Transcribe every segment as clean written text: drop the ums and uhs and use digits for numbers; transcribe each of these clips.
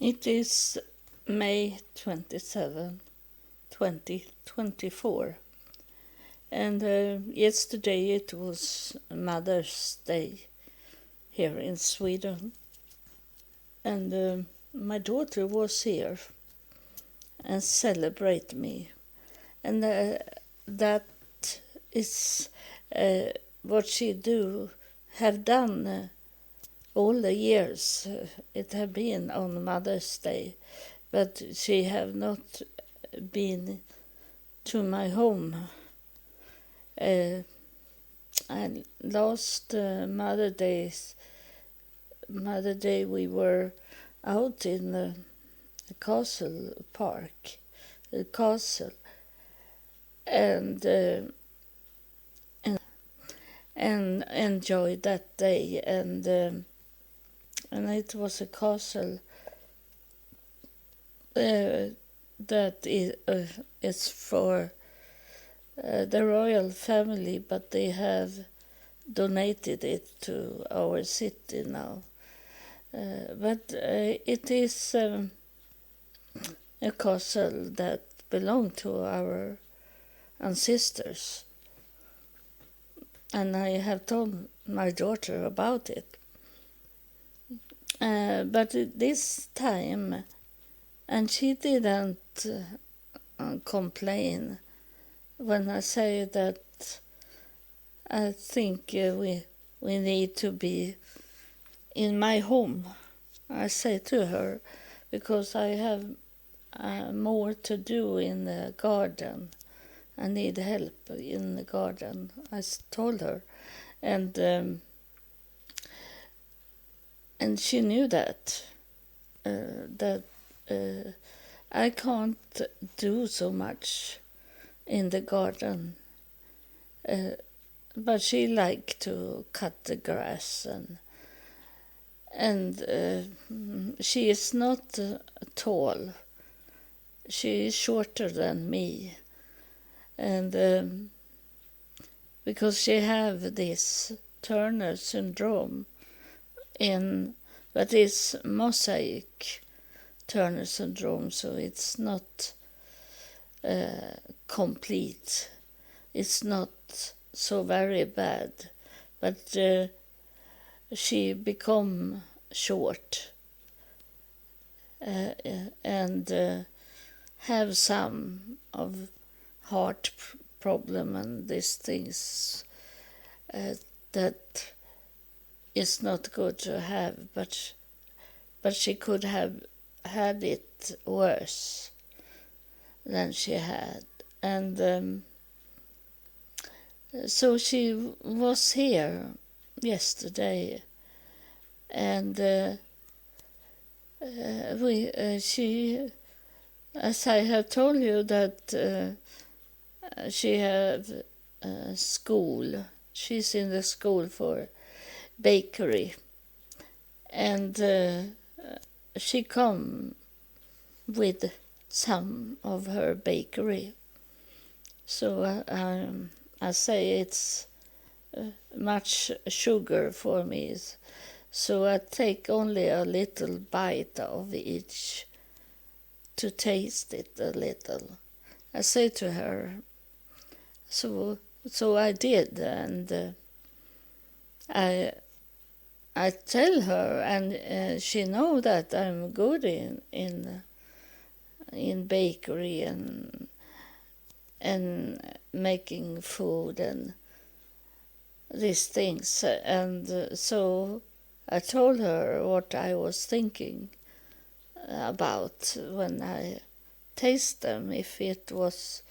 It is May 27, 2024, and yesterday it was Mother's Day here in Sweden, and my daughter was here and celebrate me, and that is what she have done all the years. It have been on Mother's Day, but she have not been to my home. And last Mother Day we were out in the castle park, the castle, and enjoyed that day, and it was a castle that is for the royal family, but they have donated it to our city now. But it is a castle that belonged to our ancestors, and I have told my daughter about it. But this time, and she didn't complain when I say that I think we need to be in my home. I say to her, because I have more to do in the garden. I need help in the garden, I told her. And she knew that I can't do so much in the garden, but she liked to cut the grass, and she is not tall. She is shorter than me, and because she have this Turner syndrome, but it's mosaic Turner syndrome, so it's not complete. It's not so very bad, but she become short and have some of heart problem and these things that is not good to have, but she could have had it worse than she had. And so she was here yesterday, and she, as I have told you, that she have school. She's in the school for bakery, and she come with some of her bakery. So I say it's much sugar for me, so I take only a little bite of each to taste it a little. I say to her, so I did, and I tell her, and she know that I'm good in bakery and making food and these things, and so I told her what I was thinking about when I taste them. If it was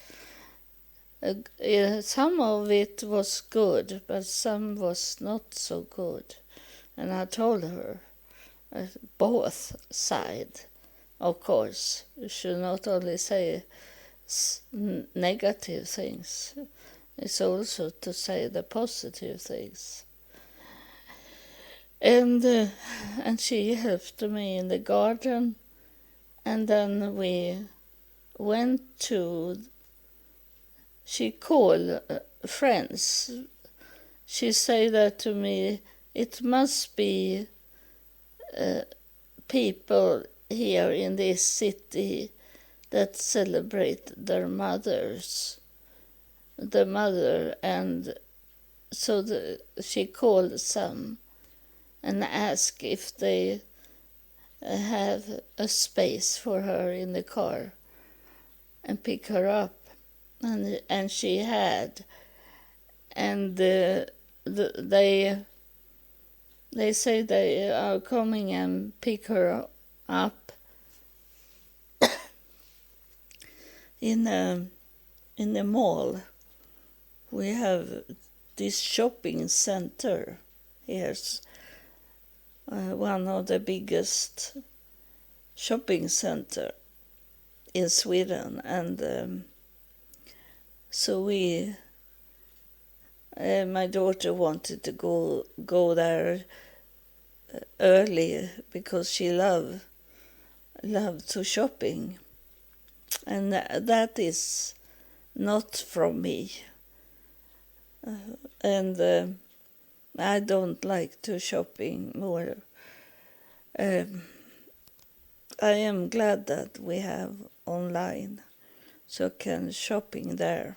some of it was good, but some was not so good, and I told her both sides. Of course, you should not only say negative things, it's also to say the positive things. And she helped me in the garden, and then we went to, she called friends. She said that to me, it must be people here in this city that celebrate their mothers, the mother, and so she called some and asked if they have a space for her in the car and pick her up, and she had, and they say they are coming and pick her up in the mall. We have this shopping center. Here's one of the biggest shopping center in Sweden, and so my daughter wanted to go there early because she loved to shopping, and that is not from me, and I don't like to shopping more. I am glad that we have online, so I can shopping there.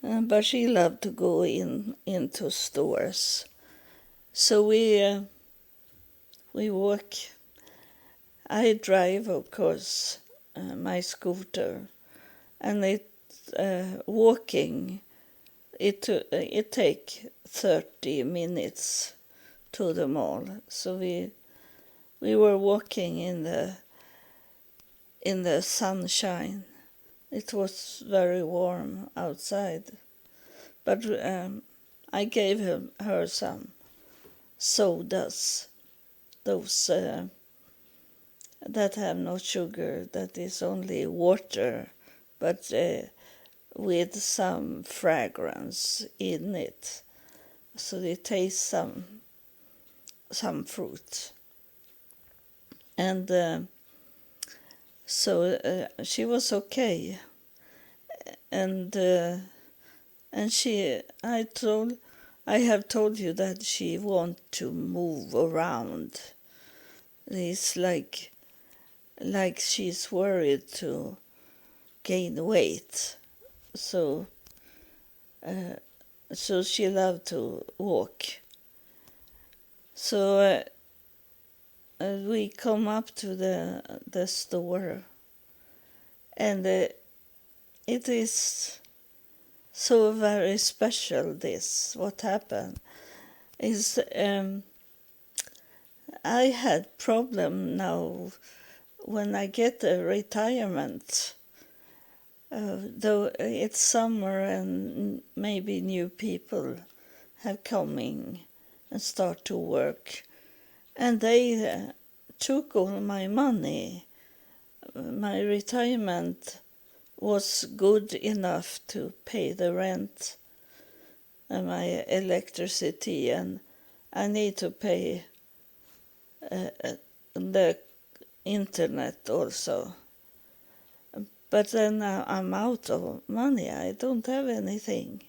But she loved to go into stores. So we walk. I drive, of course, my scooter, and walking. It take 30 minutes to the mall. So we were walking in the sunshine. It was very warm outside, but I gave her some sodas, those that have no sugar, that is only water, but with some fragrance in it, so they taste some fruit. And so she was okay, and I have told you that she want to move around. It's like she's worried to gain weight, so she loved to walk. So we come up to the store, and it is so very special. This what happened is I had problem now when I get a retirement. Though it's summer and maybe new people have coming and start to work, and they took all my money. My retirement was good enough to pay the rent and my electricity, and I need to pay the internet also. But then I'm out of money. I don't have anything.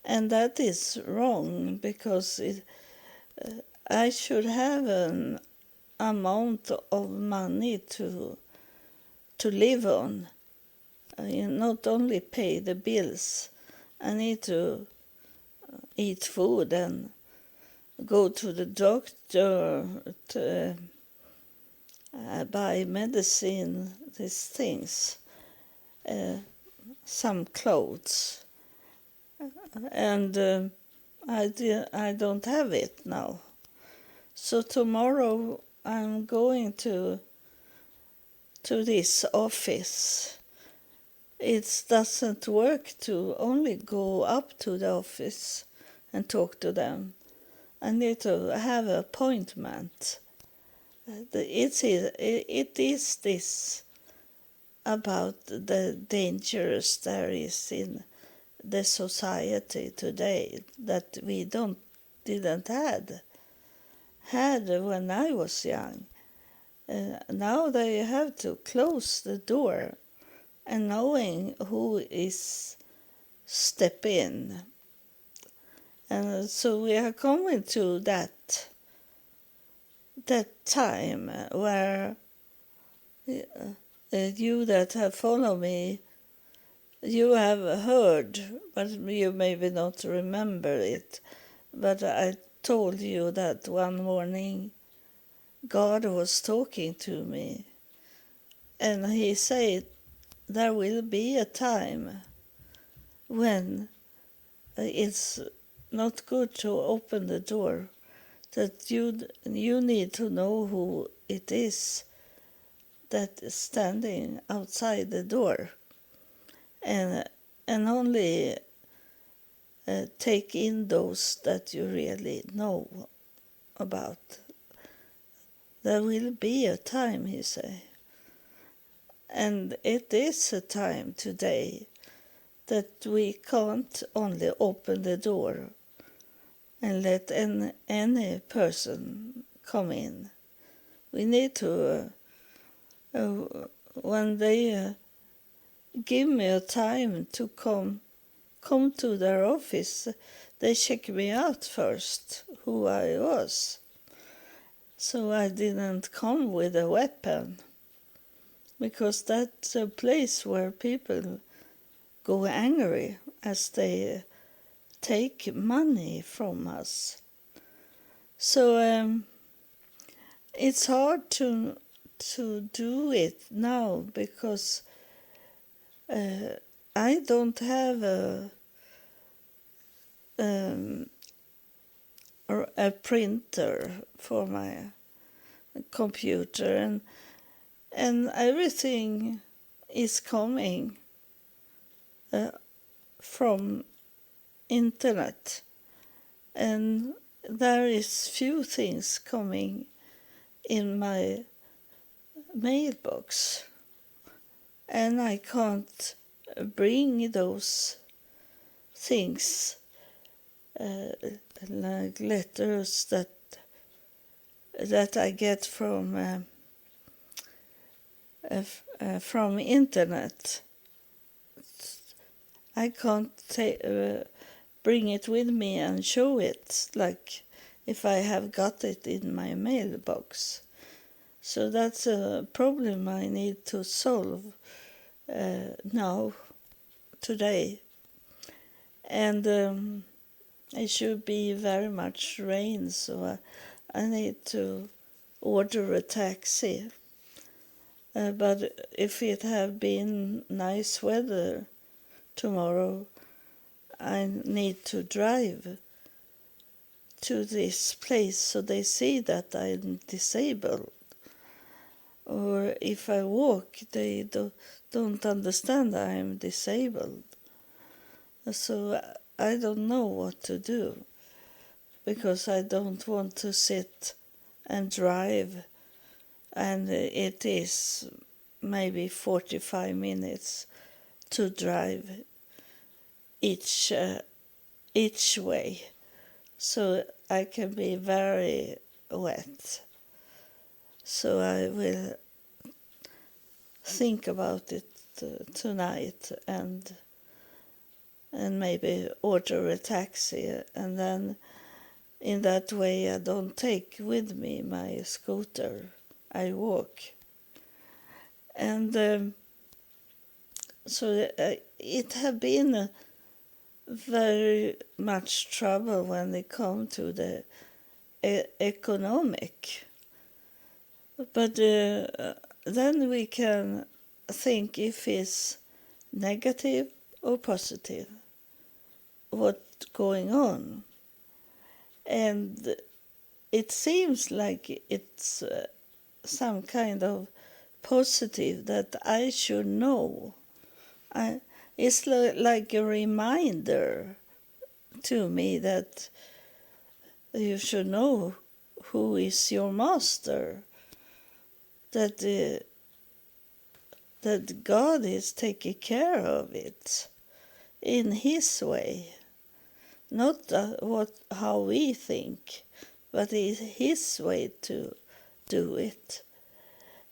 And that is wrong, because I should have an amount of money to live on. Not only pay the bills. I need to eat food and go to the doctor to buy medicine, these things. Some clothes, and I don't have it now. So tomorrow I'm going to this office. It doesn't work to only go up to the office and talk to them. I need to have an appointment. It is this about the dangers there is in the society today that we didn't had when I was young. Now they have to close the door, and knowing who is step in. And so we are coming to that that time where you that have followed me, you have heard, but you maybe not remember it. But I told you that one morning God was talking to me, and he said there will be a time when it's not good to open the door, that you need to know who it is that is standing outside the door, and only take in those that you really know about. There will be a time, he say, and it is a time today that we can't only open the door and let any person come in. We need to, when they give me a time to come to their office, they check me out first, who I was. So I didn't come with a weapon, because that's a place where people go angry as they take money from us. So it's hard to do it now, because I don't have a printer for my computer, and everything is coming from internet, and there is few things coming in my mailbox, and I can't bring those things like letters that I get from internet. I can't bring it with me and show it, like if I have got it in my mailbox. So that's a problem I need to solve now, today. And it should be very much rain, so I need to order a taxi. But if it have been nice weather tomorrow, I need to drive to this place so they see that I'm disabled. Or if I walk, they don't understand I'm disabled. So I don't know what to do, because I don't want to sit and drive, and it is maybe 45 minutes to drive each way, so I can be very wet. So I will think about it tonight and maybe order a taxi, and then in that way I don't take with me my scooter. I walk. And so it have been very much trouble when it come to the economic. But then we can think if it's negative or positive, what's going on. And it seems like it's some kind of positive that I should know. It's like a reminder to me that you should know who is your master, that God is taking care of it in His way, not how we think, but it's His way to do it.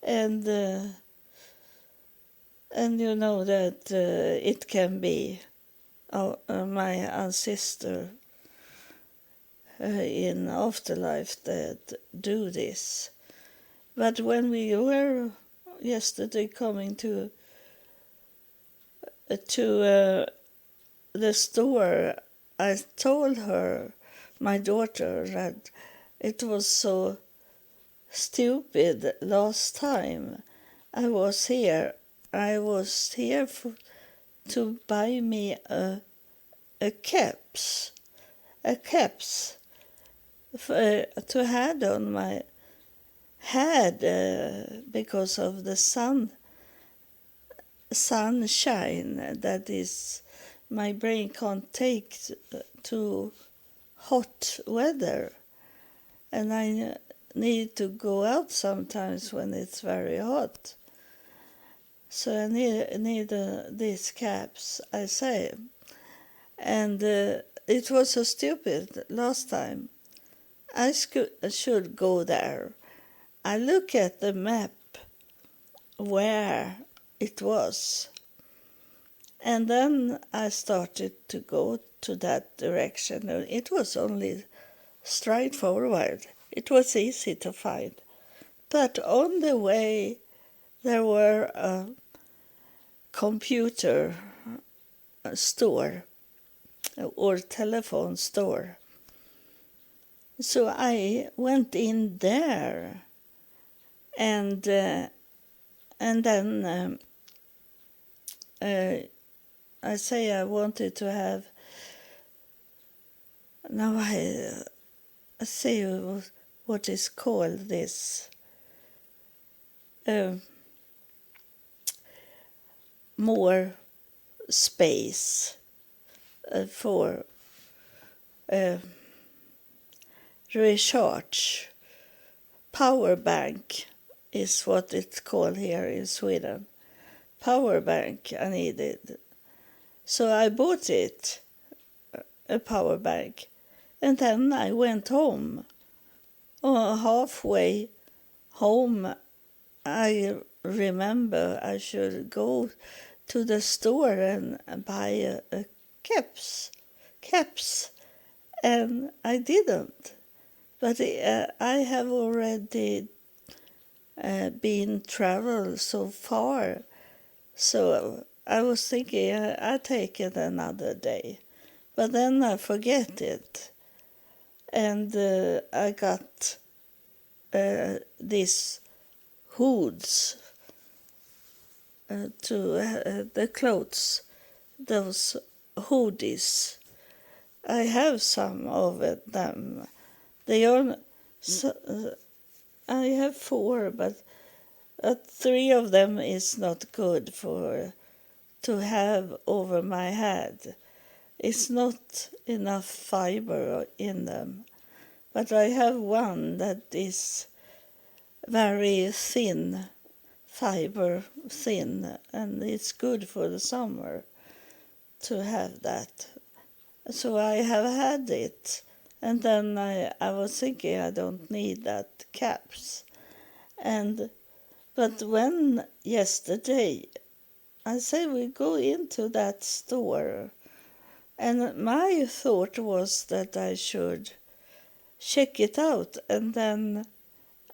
And you know that it can be my ancestor in afterlife that do this. But when we were yesterday coming to the store, I told her, my daughter, that it was so stupid last time I was here. I was here to buy me a caps to have on my head because of the sunshine that is my brain can't take to hot weather, and I need to go out sometimes when it's very hot. So I need these caps, I say. And it was so stupid last time. I should go there. I look at the map where it was. And then I started to go to that direction. It was only straightforward. It was easy to find. But on the way, there were a computer store or telephone store. So I went in there, and then I say I wanted to have. Now I say what is called this. More space for recharge. Power bank is what it's called here in Sweden. Power bank I needed. So I bought it, a power bank, and then I went home. Halfway home, I remember I should go to the store and buy a caps, and I didn't. But I have already been traveled so far, so I was thinking I'll take it another day. But then I forget it, and I got these hoods to the clothes, those hoodies. I have some of them. They are. I have 4, but 3 of them is not good to have over my head. It's not enough fiber in them. But I have one that is very thin, fiber thin, and it's good for the summer to have that. So I have had it, and then I was thinking I don't need that caps. But when yesterday I say we go into that store, and my thought was that I should check it out, and then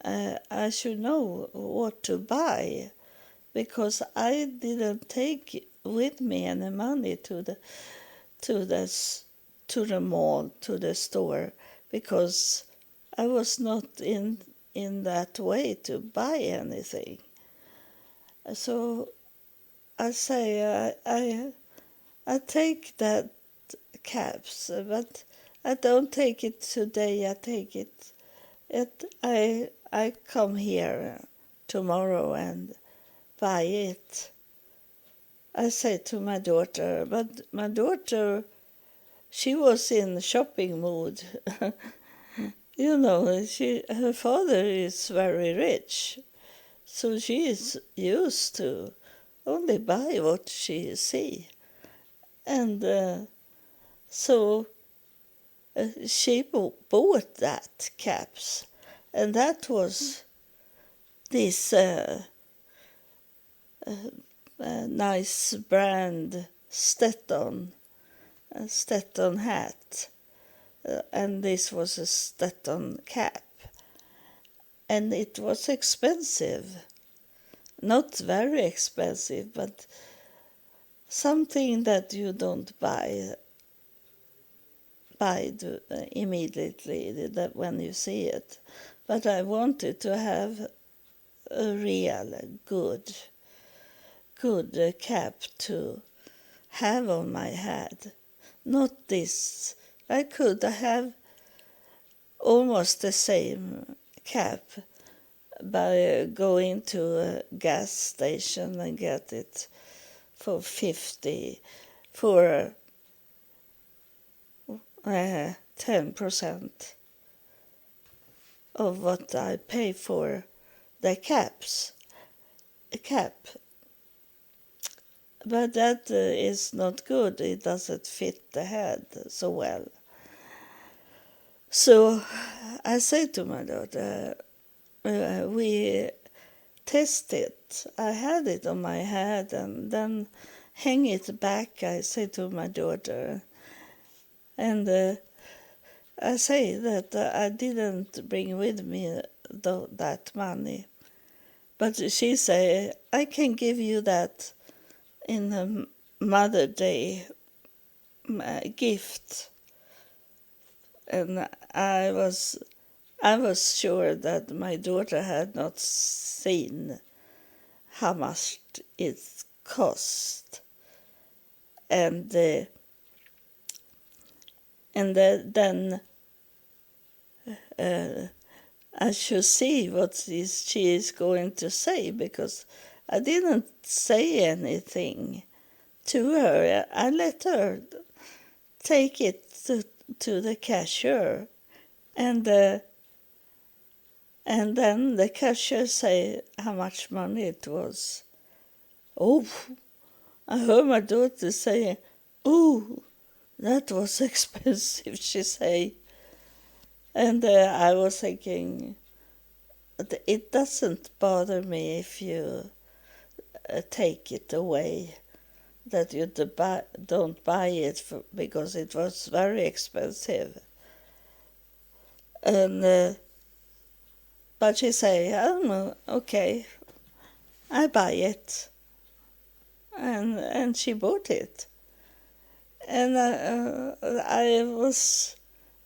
I should know what to buy, because I didn't take with me any money to the mall, to the store, because I was not in that way to buy anything. So I say I take that caps, but I don't take it today. I take it. I come here tomorrow and buy it. I say to my daughter, but my daughter, she was in shopping mood. You know, her father is very rich, so she is used to only buy what she see. And so she bought that caps, and that was this nice brand Stetson hat. and this was a Stetson cap. And it was expensive. Not very expensive, but something that you don't buy immediately that when you see it. But I wanted to have a real good cap to have on my head. Not this. I could have almost the same cap by going to a gas station and get it for 10% of what I pay for the cap. But that is not good. It doesn't fit the head so well. So I say to my daughter, we test it. I had it on my head and then hang it back, I say to my daughter. And I say that I didn't bring with me that money. But she say, I can give you that in a Mother's Day gift. And I was sure that my daughter had not seen how much it cost. And then I should see what she is going to say, because I didn't say anything to her. I let her take it to the cashier, and then the cashier say how much money it was. Oh, I heard my daughter say, "Oh, that was expensive," she say. And I was thinking, it doesn't bother me if you take it away, that you don't buy it because it was very expensive. And but she say, "Oh no, okay, I buy it," and she bought it. And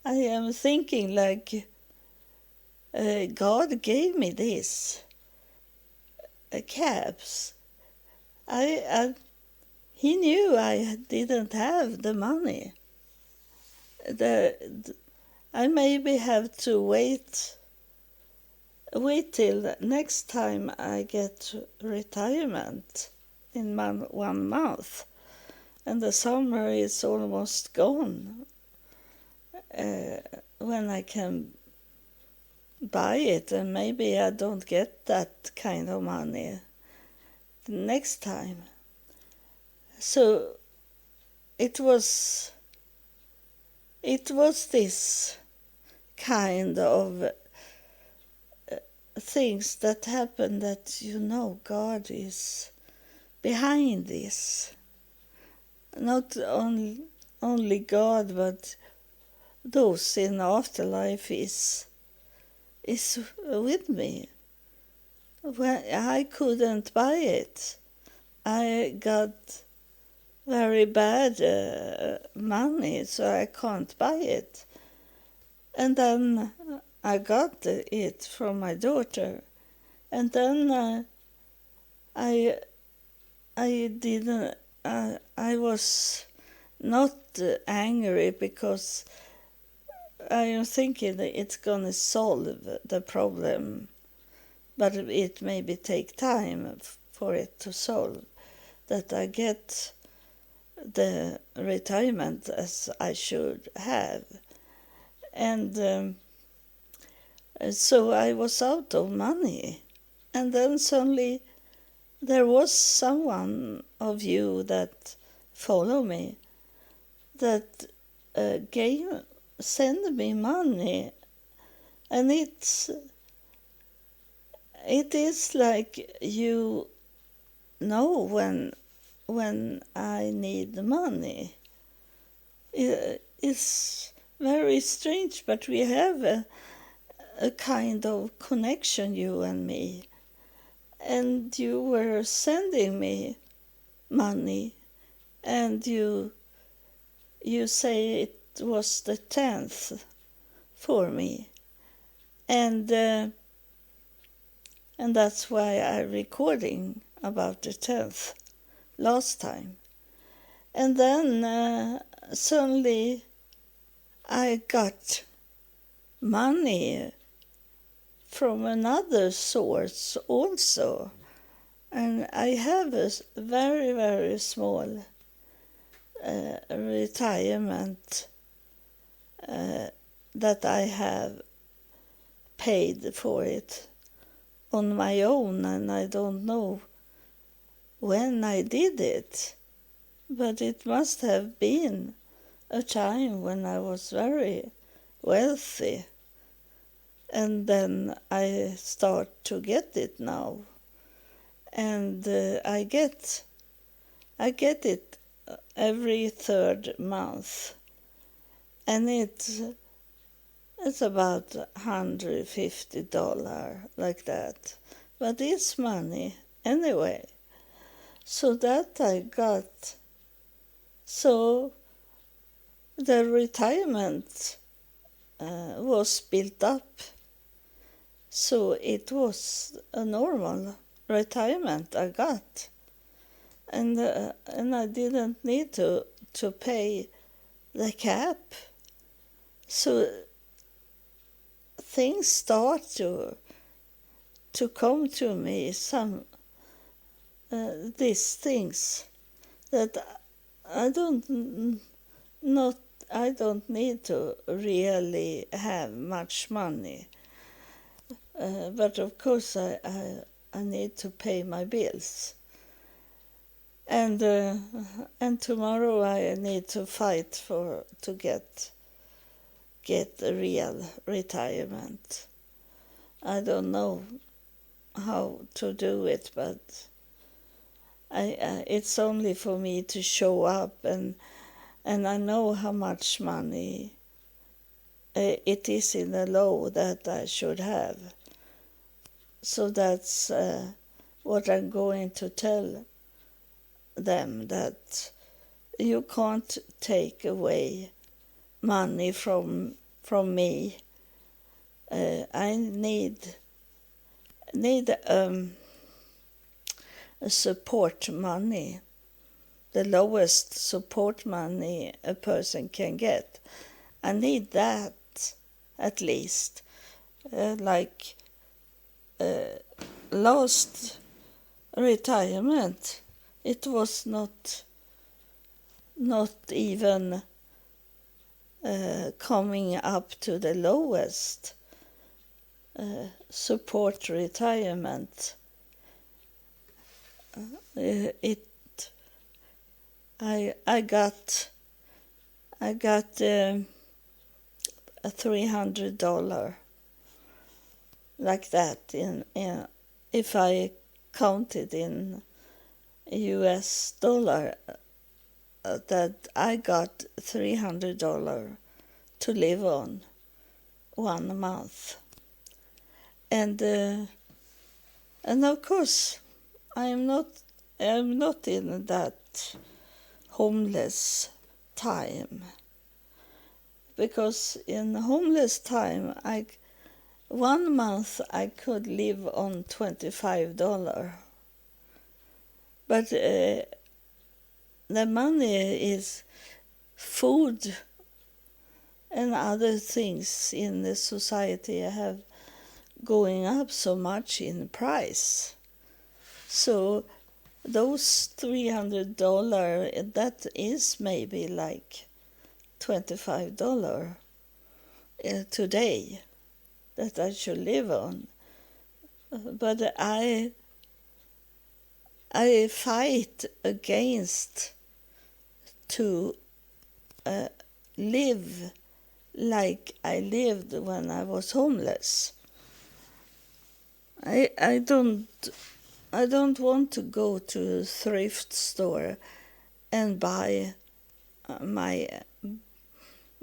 I am thinking like, God gave me this caps. He knew I didn't have the money. I maybe have to wait till next time I get retirement in 1 month, and the summer is almost gone, when I can buy it, and maybe I don't get that kind of money the next time. So it was this kind of things that happen, that God is behind this. Not only God, but those in afterlife is with me. When I couldn't buy it, I got very bad money, so I can't buy it. And then I got it from my daughter, and then I was not angry, because I am thinking that it's going to solve the problem, but it maybe take time for it to solve, that I get the retirement as I should have. And so I was out of money. And then suddenly there was someone of you that follow me that send me money, and it is like when I need the money. It's very strange, but we have a kind of connection, you and me. And you were sending me money, and you say it was the 10th for me. And that's why I'm recording about the 10th last time. And then suddenly I got money from another source also. And I have a very, very small retirement that I have paid for it on my own, and I don't know when I did it, but it must have been a time when I was very wealthy, and then I start to get it now, and I get it every third month, and it's about $150, like that. But it's money anyway. So that I got. So the retirement was built up. So it was a normal retirement I got. And I didn't need to pay the cap. So things start to come to me, some these things that I don't need to really have much money, but of course I need to pay my bills, and tomorrow I need to fight to get a real retirement. I don't know how to do it, but it's only for me to show up, and I know how much money it is in the law that I should have. So that's what I'm going to tell them, that you can't take away money from me. I need a support money, the lowest support money a person can get. I need that at least. Last retirement, it was not even coming up to the lowest support retirement. I got $300 like that in if I counted in US dollar, that I got $300 to live on 1 month, and of course I'm not in that homeless time, because in homeless time 1 month I could live on $25, but the money is food and other things in the society have going up so much in price. So those $300, that is maybe like $25 today that I should live on. But I fight against to live like I lived when I was homeless. I don't want to go to a thrift store and buy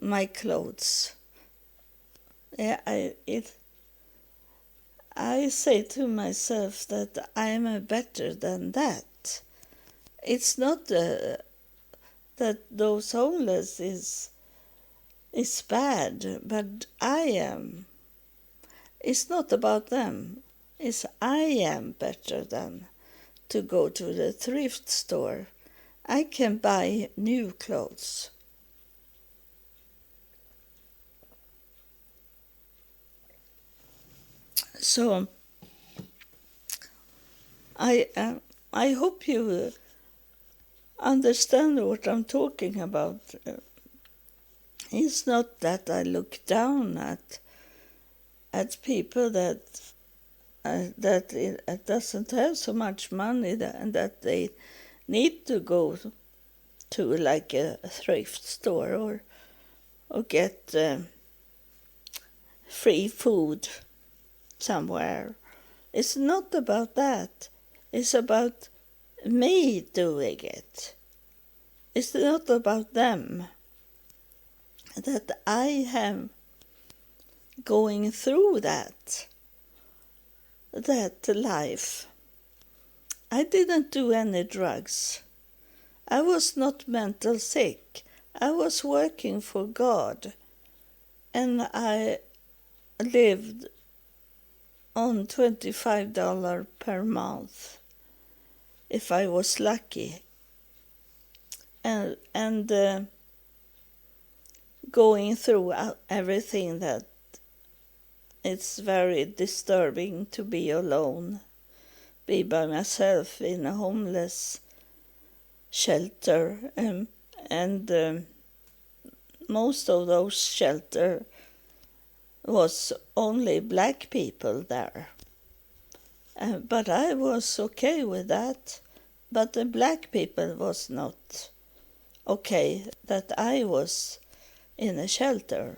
my clothes. Yeah, I say to myself that I am better than that. It's not that those homeless is bad, but I am. It's not about them. It's I am better than to go to the thrift store. I can buy new clothes. So I hope you understand what I'm talking about. It's not that I look down at people that doesn't have so much money and that they need to go to like a thrift store or get free food somewhere. It's not about that. It's about me doing it. It's not about them. That I am going through that life. I didn't do any drugs. I was not mental sick. I was working for God. And I lived on $25 per month if I was lucky. And going through everything that it's very disturbing to be alone, be by myself in a homeless shelter, and most of those shelter was only black people there. But I was okay with that, but the black people was not okay that I was in a shelter.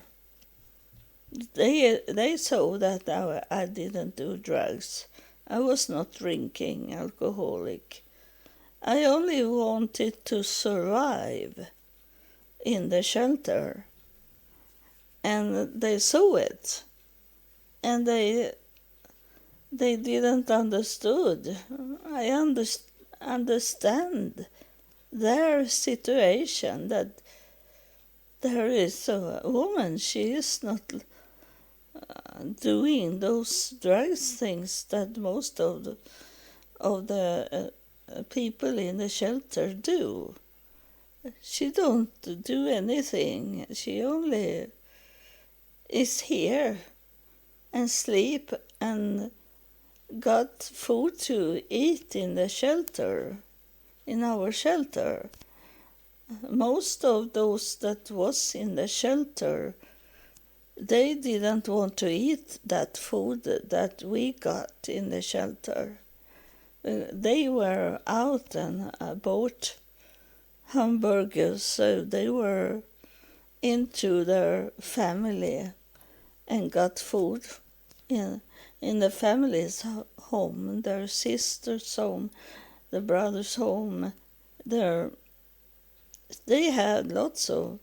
They saw that I didn't do drugs. I was not drinking, alcoholic. I only wanted to survive in the shelter. And they saw it. And they didn't understood. I understand their situation, that there is a woman, she is not doing those drugs things that most of the people in the shelter do. She don't do anything. She only is here and sleep and got food to eat in the shelter, in our shelter. Most of those that was in the shelter, they didn't want to eat that food that we got in the shelter. They were out and bought hamburgers, so they were into their family and got food in the family's home, their sister's home, the brother's home. They had lots of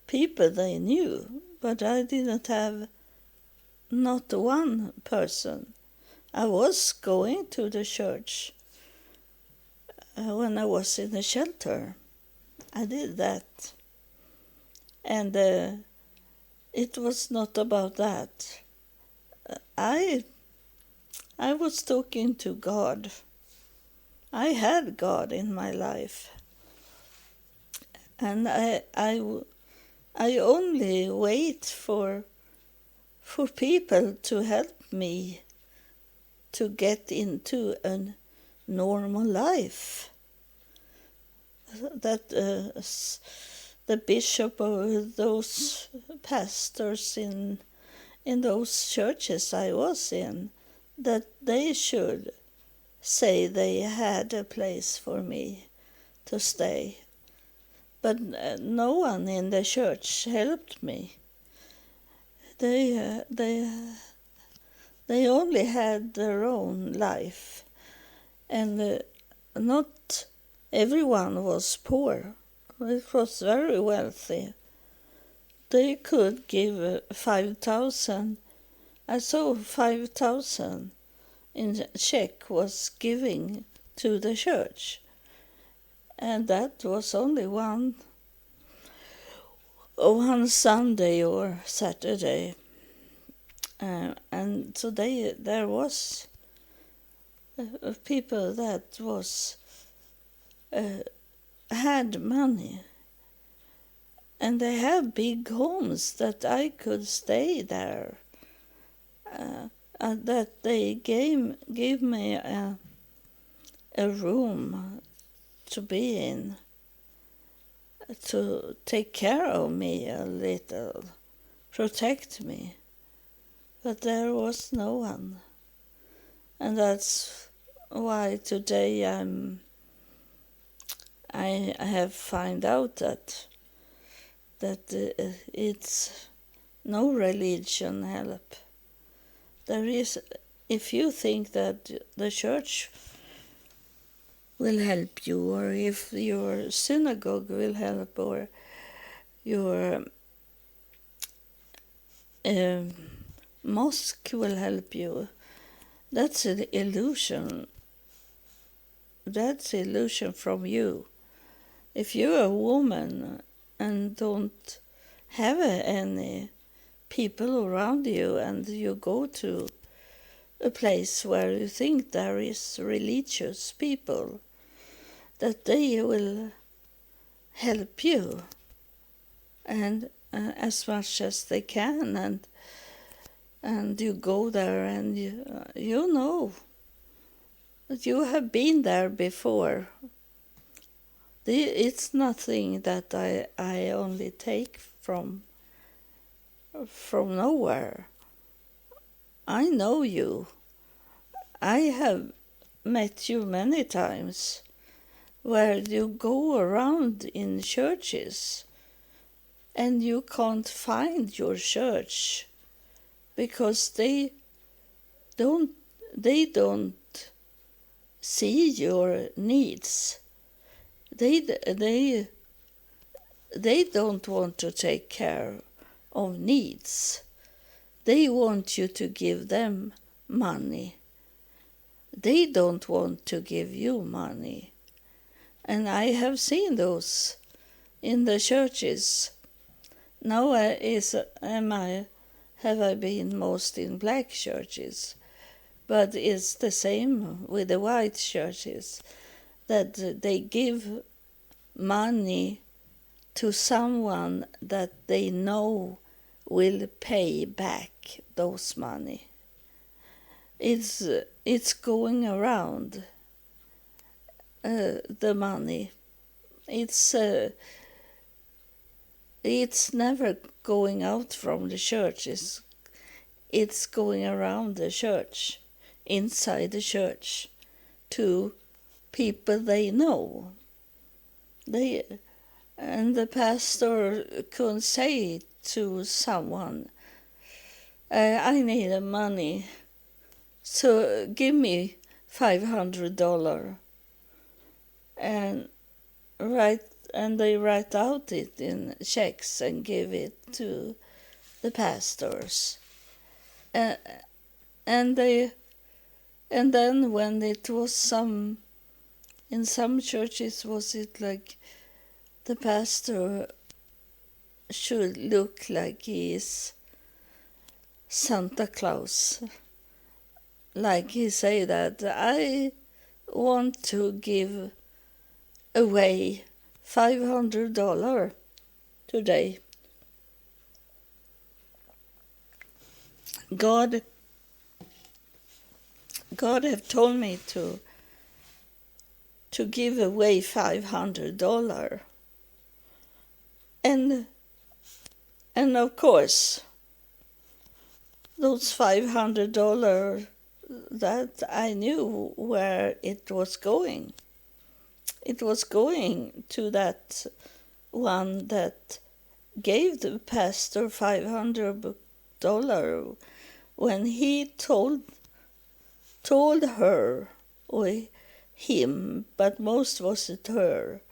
people they knew, but I didn't have not one person. I was going to the church when I was in the shelter. I did that. And it was not about that. I was talking to God. I had God in my life. And I only wait for people to help me to get into a normal life. That the bishop or those pastors in those churches I was in, that they should say they had a place for me to stay. But no one in the church helped me. They only had their own life, and not everyone was poor. It was very wealthy. they could give 5,000. I saw 5,000 in check was giving to the church, and that was only one Sunday or Saturday, and so there was people that was had money, and they have big homes that I could stay there. That they gave me a room to be in, to take care of me a little, protect me. But there was no one. And that's why today I have found out that it's no religion help. There is, if you think that the church will help you, or if your synagogue will help, or your mosque will help you, that's an illusion. That's illusion from you. If you're a woman and don't have any people around you, and you go to a place where you think there is religious people, that they will help you, and as much as they can, and you go there, and you know that you have been there before. It's nothing that I only take from nowhere. I know you. I have met you many times, where you go around in churches and you can't find your church because they don't see your needs. They don't want to take care of needs. They want you to give them money. They don't want to give you money. And I have seen those in the churches. Now have I been most in black churches, but it's the same with the white churches, that they give money to someone that they know will pay back those money. It's going around, the money. It's never going out from the church. It's going around the church, inside the church, to people they know. And the pastor could say to someone, I need money, so give me $500, and they write out it in checks and give it to the pastors, and then when it was in some churches was it like the pastor should look like he is Santa Claus. Like he say that I want to give away $500 today. God have told me to give away $500. And of course, those $500, that I knew where it was going. It was going to that one that gave the pastor $500 when he told her, or him, but most was it her,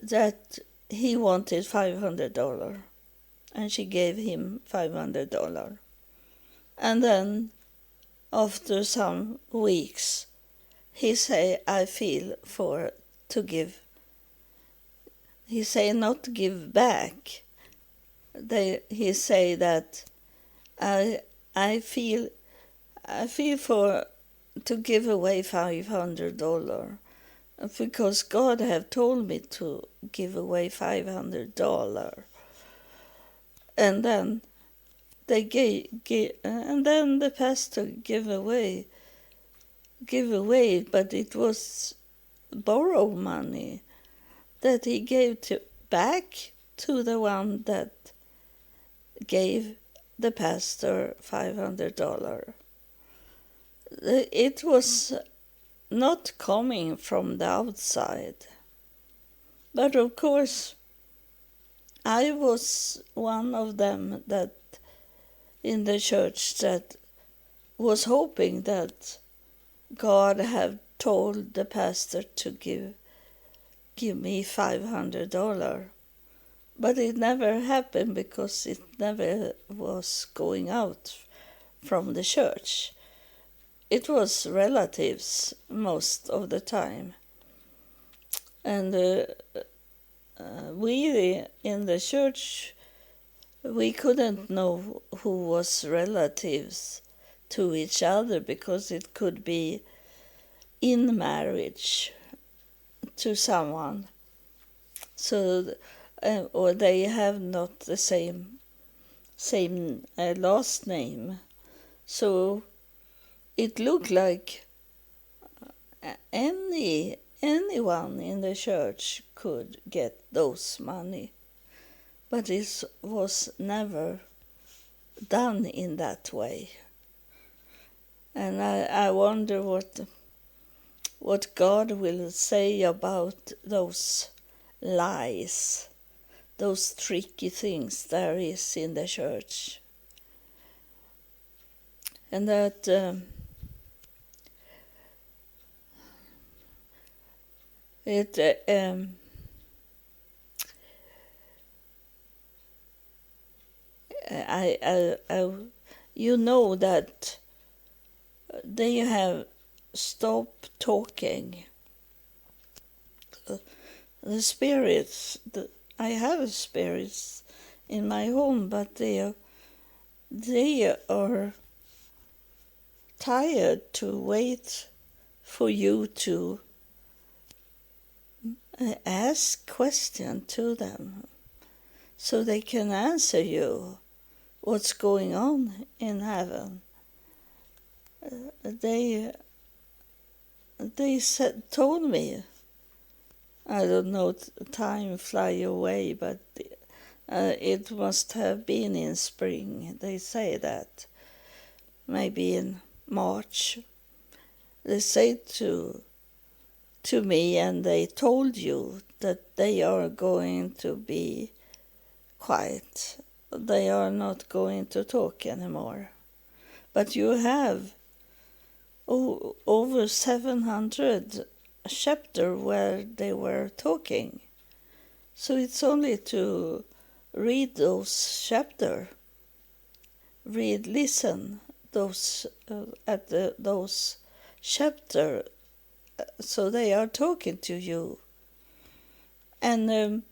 that he wanted $500. and she gave him $500. And then, after some weeks, he say, I feel for to give. He say not give back. He say that I feel for to give away $500 because God have told me to give away $500. And then and then the pastor give away, but it was borrowed money that he gave back to the one that gave the pastor $500. It was not coming from the outside. But of course, I was one of them that in the church that was hoping that God had told the pastor to give me $500. But it never happened because it never was going out from the church. It was relatives most of the time. And we in the church, we couldn't know who was relatives to each other because it could be in marriage to someone. So, or they have not the same last name. So it looked like anyone in the church could get those money. But it was never done in that way. And I wonder what God will say about those lies, those tricky things there is in the church. And that you know that they have stopped talking. The spirits, I have spirits in my home, but they are tired to wait for you to ask questions to them so they can answer you what's going on in heaven. They told me, I don't know, time fly away, but it must have been in spring. They say that, maybe in March. They say to me, and they told you that they are going to be quiet. They are not going to talk anymore. But you have over 700 chapters where they were talking. So it's only to read those chapters, listen those those chapters. So they are talking to you. And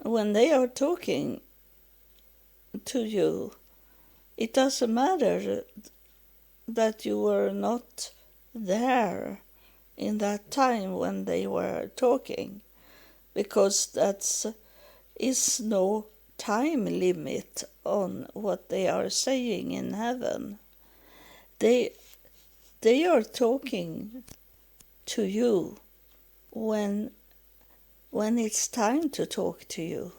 when they are talking to you, it doesn't matter that you were not there in that time when they were talking, because that is no time limit on what they are saying in heaven. They are talking to you when it's time to talk to you.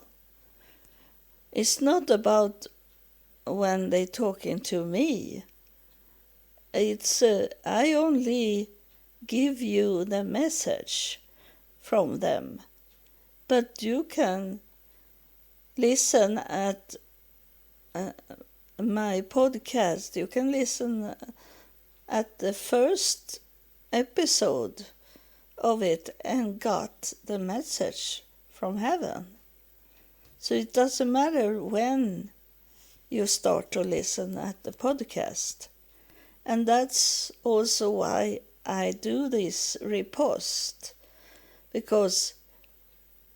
It's not about when they talking to me. It's I only give you the message from them, but you can listen at my podcast. You can listen at the first episode of it and got the message from heaven. So it doesn't matter when you start to listen at the podcast. And that's also why I do this repost, because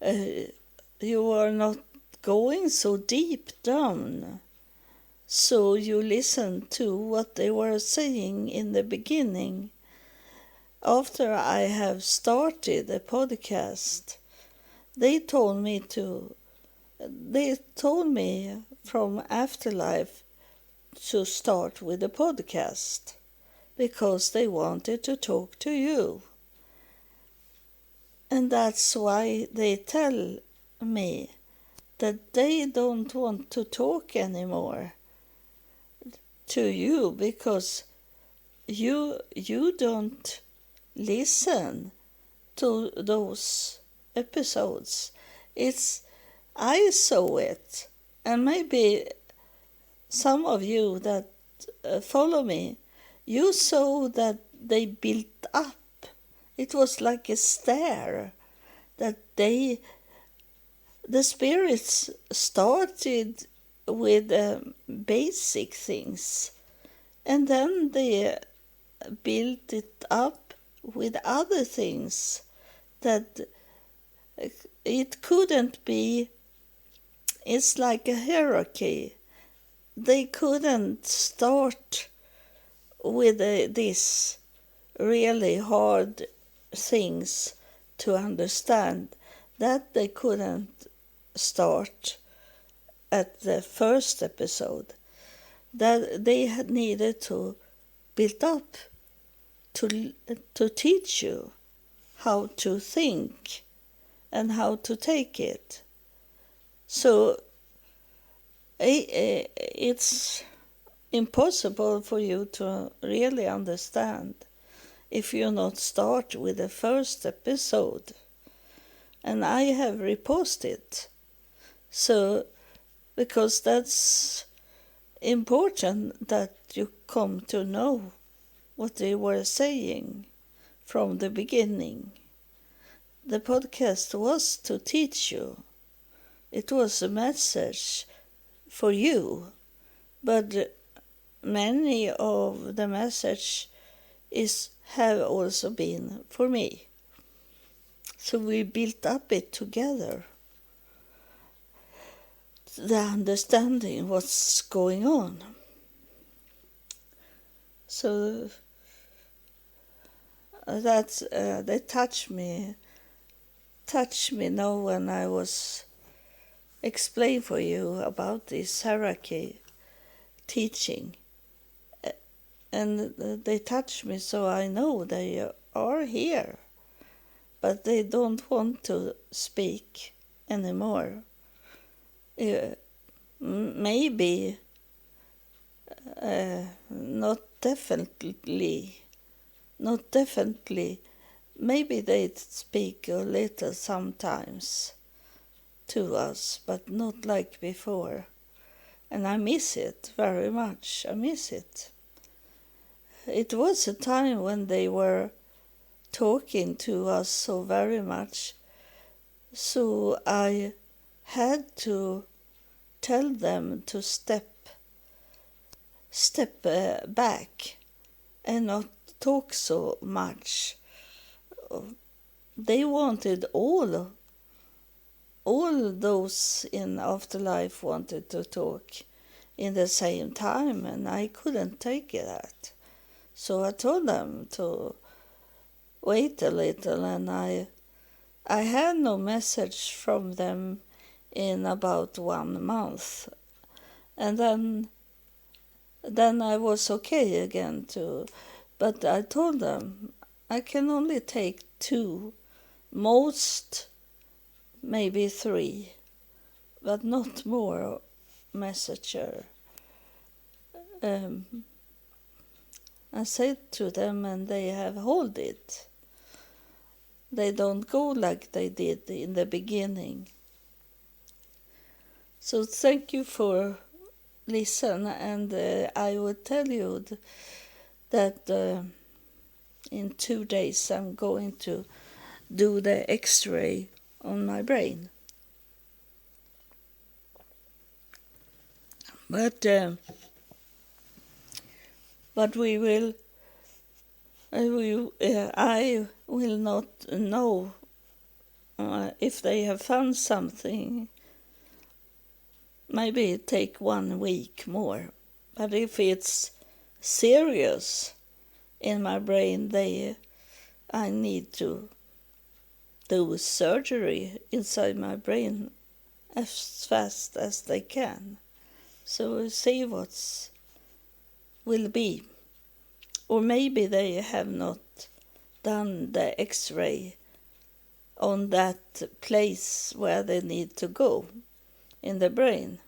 you are not going so deep down. So you listen to what they were saying in the beginning. After I have started a podcast, they told me from Afterlife to start with a podcast because they wanted to talk to you. And that's why they tell me that they don't want to talk anymore to you because you don't listen to those episodes. I saw it, and maybe some of you that follow me, you saw that they built up. It was like a stair that the spirits started with basic things, and then they built it up with other things that it couldn't be. It's like a hierarchy. They couldn't start with this really hard things to understand. That they couldn't start at the first episode. That they had needed to build up to teach you how to think and how to take it. So it's impossible for you to really understand if you not start with the first episode. And I have reposted. So, because that's important that you come to know what they were saying from the beginning. The podcast was to teach you. It was a message for you, but many of the message have also been for me. So we built up it together. The understanding what's going on. So that's they touched me now when I was explain for you about this hierarchy teaching, and they touch me so I know they are here, but they don't want to speak anymore. Maybe not definitely. Maybe they speak a little sometimes to us, but not like before. And I miss it very much. I miss it. It was a time when they were talking to us so very much, so I had to tell them to step back and not talk so much. They wanted all those in afterlife wanted to talk in the same time, and I couldn't take that. So I told them to wait a little, and I had no message from them in about 1 month. And then I was okay again too. But I told them I can only take 2, most maybe 3, but not more messenger. I said to them, and they have hold it. They don't go like they did in the beginning. So thank you for listening, and I would tell you that in 2 days I'm going to do the X-ray on my brain. But we will. I will not know if they have found something. Maybe it take 1 week more. But if it's serious in my brain, I need to do surgery inside my brain as fast as they can. So we'll see what's will be. Or maybe they have not done the X-ray on that place where they need to go in the brain,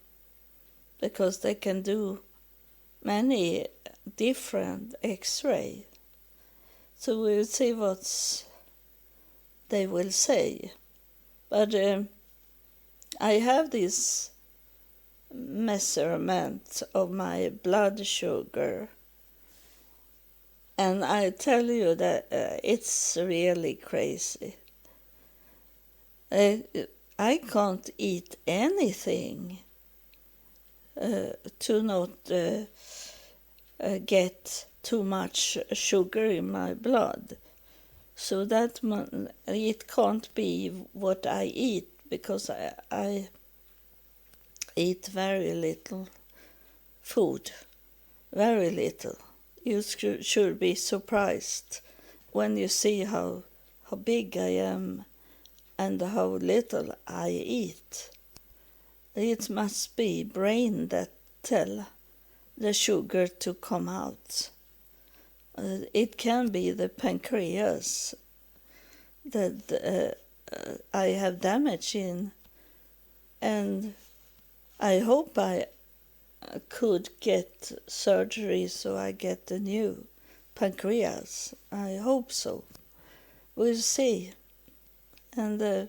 because they can do many different X-ray. So we'll see what they will say. But I have this measurement of my blood sugar, and I tell you that it's really crazy. I can't eat anything to not get too much sugar in my blood. So that it can't be what I eat, because I eat very little food, very little. You should be surprised when you see how big I am and how little I eat. It must be brain that tell the sugar to come out. It can be the pancreas that I have damage in, and I hope I could get surgery so I get a new pancreas. I hope so. We'll see. And the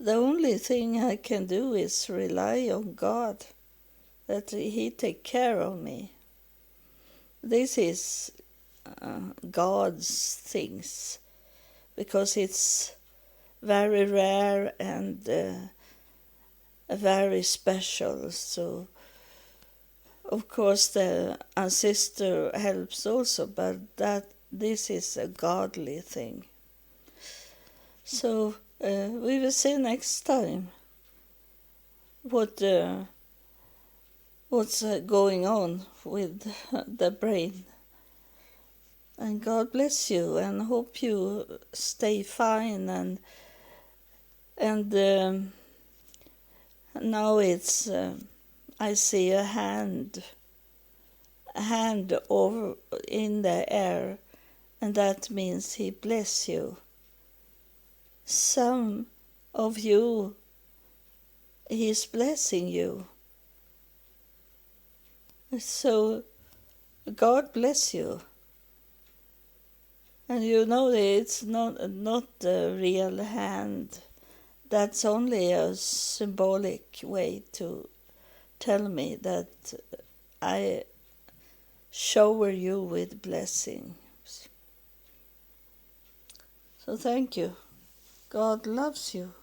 only thing I can do is rely on God, that He take care of me. This is God's things, because it's very rare and very special. So of course the ancestor helps also, but this is a godly thing. So we will see next time what's going on with the brain. And God bless you, and hope you stay fine. And now it's I see a hand over in the air, and that means He bless you. Some of you, He's blessing you. So God bless you. And you know that it's not a real hand. That's only a symbolic way to tell me that I shower you with blessings. So thank you. God loves you.